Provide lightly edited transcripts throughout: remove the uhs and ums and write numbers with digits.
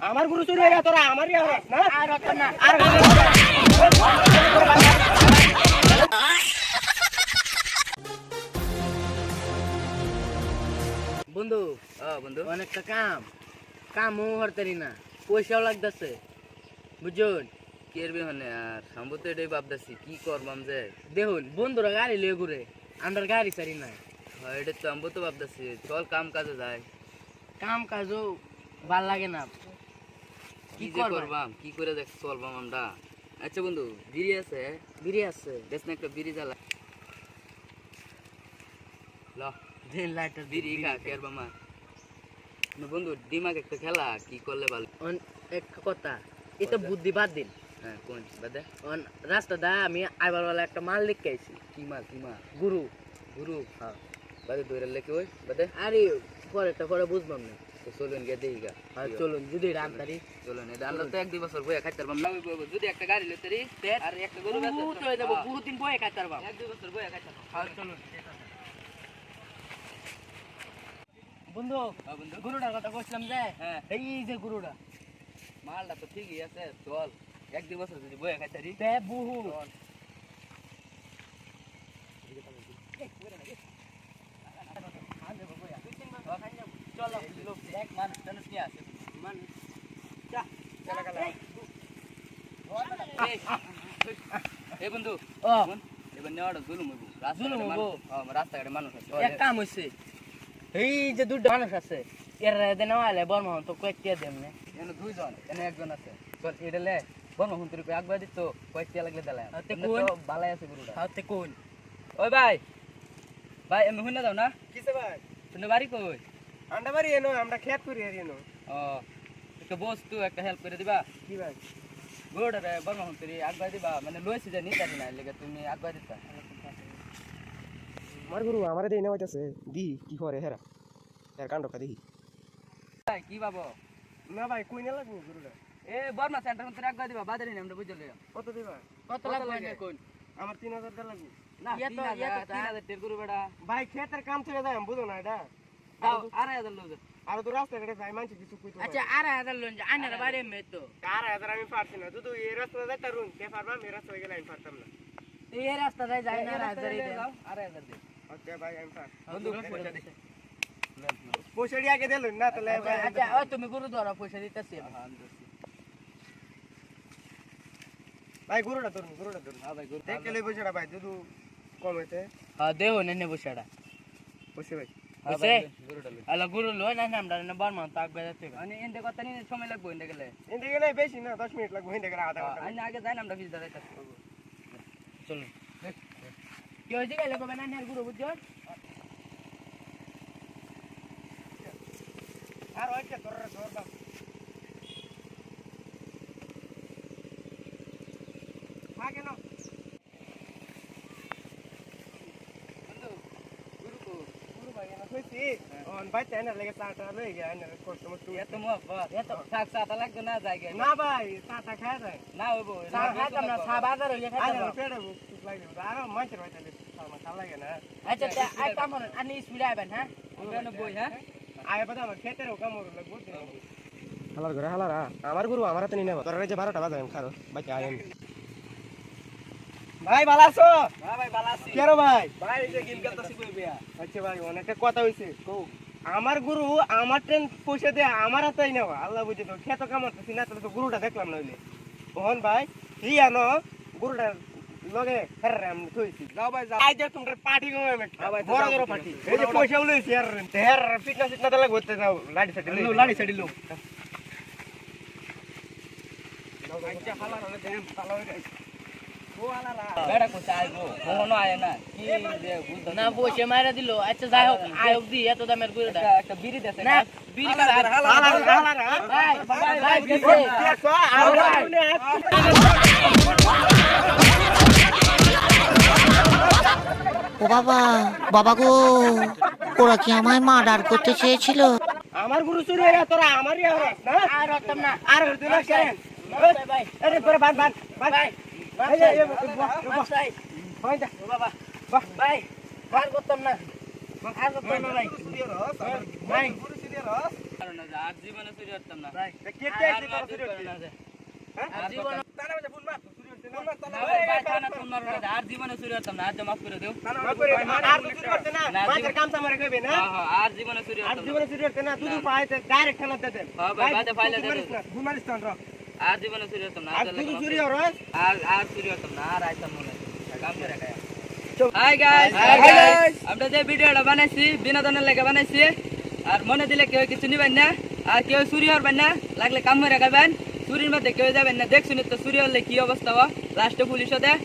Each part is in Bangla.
আমার গুরু চুরি হয়ে তোরা আমারই হরস না আর হতো না আর বন্ধু বন্ধু অনেকটা কামও হরতারি না পয়সাও লাগতেছে বুঝুন কেরবে হনে আর সম্ভবত এটাই ভাবতেছি কি করবাম যে দেখুন বন্ধুরা গাড়ি লিয়ে ঘুরে আমরা গাড়ি চারি না হয় এটা তো আমি তো ভাবতেছি চল কাম কাজে যায় কাম কাজও ভাল লাগে না কি যে করবাম কি করে দেখ চলবাম আমরা আচ্ছা বন্ধু বিড়ি আছে বিড়ি আছে দেখ না একটা বিড়ি জ্বালা ল দিন লাইটার বিড়ি খা কেরবাম বন্ধু দিমাগ একটা খেলা কি করলে ভালো এক কথা এটা বুদ্ধি বাদ দিন হ্যাঁ কোন বাদে রাস্তা দা আমি আইবার বেলা একটা মাল লিখে আইছি কি মা গুরু গুরু হ্যাঁ বাদে দৌড়ে লেখে ওই বাদে আরে পরে বুঝবাম না তো চলুন গিয়ে দেখি গা চলুন যদি রামতারি চলুন এটা আমরা তো 1-2 বছর বইয়া খাইতে পারবাম না যদি একটা গাড়ি লইতারি আর একটা গরু বহুত হয়ে যাবো বহুত দিন বয়ে খাইতে পারবা 1-2 বছর বইয়া খাইতে পারবাম হ্যাঁ চলুন বন্ধু হ্যাঁ বন্ধু গুরুটার কথা কইছিলাম যে হ্যাঁ এই যে গুরুটা মালটা তো ঠিকই আছে চল 1-2 বছর যদি বইয়া খাইতারি তে বহু চলো এক মানুষ টানুষ নিয়ে আসে এই বন্ধু এবার নেওয়াটা জুলুম হইব রাস্তাঘাটে মানুষ আছে এক কাম হইছে এই যে দুটো মানুষ আছে এরা দেন আলে বর্মহন তো কয়েকটা দেম না এনে দুইজন এনে একজন আছে চল এডেলে বর্মহন তুই একবার দিত কয়েকটা লাগলে দিলাম তে কোন ভালাই আছে গুরুটা হাতে কোন ওই ভাই আমি শুনে দাও না কিসে ভাই শুনে বাড়ি কই আন্ডা বাড়ি এনো আমরা খেত করি আর এনো ও একটা বস্তু একটা হেল্প করে দিবা কি ভাই গরুটা বর্মহন তুই একবার দিবা মানে লইছি যে নিতে না লেগে তুমি একবার দিতা আমার গুরু আমারে দেই না হইতাছে দি কি করে হেরা এর কাণ্ডটা দেখি ভাই কি ভাবো না ভাই কই না লাগবো গুরুটা এ বর্মা সেন্টার মধ্যে একবার দিবা বাজারে আমরা বুঝলে কত দিবা কত লাগবে কোন আমার 3000 টাকা লাগবে না 3000 টের গরু বেড়া ভাই খেতের কাম থেকে যায় বুঝো না এটা দাও 2000 লোজ আর তো রাস্তা ঘাটে যাই মানছি কিছু কইতো আচ্ছা 8000 লোন আনার বাইরে মে তো 4000 আমি পারছি না তুই এই রাস্তা যাই তারুন কে পারবা আমি রাস্তা হয়ে গেলে আমি পারতাম না এই রাস্তা যায় না 8000 এই দাও 2000 দে ওকে ভাই আমি পার বন্ধু পয়সা দে পয়সা দিয়ে আগে দিলুন না তাহলে ভাই আচ্ছা ও তুমি গুরু ধরা পয়সা দিতেছি ভাই গুরুটা ধরুন হ্যাঁ ভাই গরু দেখে লই পয়সাটা ভাই যদি কম হইতে হ্যাঁ দেও নেনে পয়সাটা পয়সা ভাই বুঝছে গরুটা লই আলা গুরু লয় না আমরা না বর্মন তাক বেজাতে মানে এন্ডে কথা নিয়ে সময় লাগবে এন্ডে গেলে এন্ডে গেলে বেশি না 10 মিনিট লাগবে এন্ডে গেলে আধা ঘন্টা আমি আগে যাই না আমরা ভিজ দাঁড়াইতে চলো কি হইছে গেলে কবে না আর গুরু বুঝছো আর ওইটা ধর বাপ থাকে না গুরু ভাই না কইছি অন ভাই তেনার লাগে চাটা লই গিয়া এনে কষ্ট মষ্ট এত মোহব্বত এত থাক সাতা লাগবে না জায়গা না ভাই চাটা খায় যায় না হইবো চা খাইতাম না চা বাজার হইলে খাইতাম আরে পেড়ে বুক লাগে আর মাছের ভাই তাহলে খাওয়া লাগে না আচ্ছা আই কাম করেন আপনি স্পিড আইবেন হ্যাঁ ওখানে বই হ্যাঁ আয় বাদা আমার খেতের কাম লাগবো হালার ঘরে হালারা আমার গুরু আমার হাতে নিয়ে নেব তোরা যে 12টা বাজে খারো বাকি আয় ভাই ভালো আছো হ্যাঁ ভাই ভালো আছি কেরো ভাই ভাই এই যে গিল করতেছি কই বিয়া আচ্ছা ভাই অনেকটা কথা হইছে কও আমার গুরু আমার ট্রেন পয়সা দিয়ে আমার হাতেই নেওয়া আল্লাহ বুঝে তো খেত কামাতেছি না তাহলে তো গুরুটা দেখলাম নইলে মোহন ভাই ই আনো গুরুটা লগে হেরে আমি থইছি যাও ভাই যাও আই যে তোমরা পার্টি গো আমি ভাই, বড় বড় পার্টি এই যে পয়সা লইছি আর হের ফিটনেস ইতনা তাহলে করতে যাও লাড়ি সাইড লাড়ি সাইড লো আচ্ছা হালার হলে দেন ভালো হয়ে যায় ও হালারা বেড়া কোথায় আইবো কখনো আয় না কি যে বুঝতো না পয়সা মাইরা দিল আচ্ছা যাই হোক আয়োগ দি এত দামের গুরুটা একটা বিড়ি দেছে না বিড়ি খাবে হালারা ভাই ভাই দেখো আমরা ও বাবা বাবা গো ওরা কি আমায় মার্ডার করতে চেয়েছিল? আমার গুরু চুরি হয়ে তোরা আমারই হরস না আর হতাম না আর হইতো না কেন ভাই আরে পরে বাদ বাদ বাদ ভাই ভাই ভাই দা বাবা ভাই আর করতাম না আর করতাম না ভাই ভাই গুরু চুরি হরস মারো না, আর জীবনে চুরি করতাম না। ভাই কে আর কে মার চুরি করো না যে। হ্যাঁ আর জীবনে তানা বাজে ফোন মার চুরি হচ্ছে না না ভাই, ভাই, থানা ফোন মারো না যে, আর জীবনে চুরি করতাম না, আর যে মাফ করে দিও। আর চুরি করতে না না, মাছের কামটা মারে কইবে না হ্যাঁ, হ্যাঁ, আর জীবনে চুরি আর করতাম না। জীবনে চুরি করতে না দুধ পাইতে ডাইরেক্ট থানা দে দেন হ্যাঁ ভাই, বাদে ফাইলে দে মারিস দেন। না ভুল মারিস না র আর জীবনে চুরি করতাম না, আর আর দুধ মাফ চুরি করে হর দিও। আর চুরি করতাম না, আর আইতাম মনে হয়। কাম করে খায়। চুপ। Hi guys, Hi guys. আমরা যে ভিডিওটা বানাইছি বিনোদনের লেগে বানাইছি। আর মনে দিলে কেউ কিছু নিবেন না, আর কেউ চুরি হরবেন না, লাগলে কাম করে খাবেন। চুরির মধ্যে কেউ যাবেন না, দেখছুন তো চুরি হলে কি অবস্থা হয়। লাস্টে পুলিশও দেয়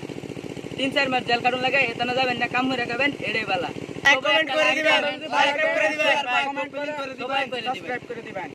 3-4 মাস জেল কাটুন লাগে, এতনা যাবেন না, কাম করে খাবেন, এটাই বালা। কমেন্ট করে দিবেন সাবস্ক্রাইব করে দিবেন সবাই করে দিবেন। সাবস্ক্রাইব করে দিবেন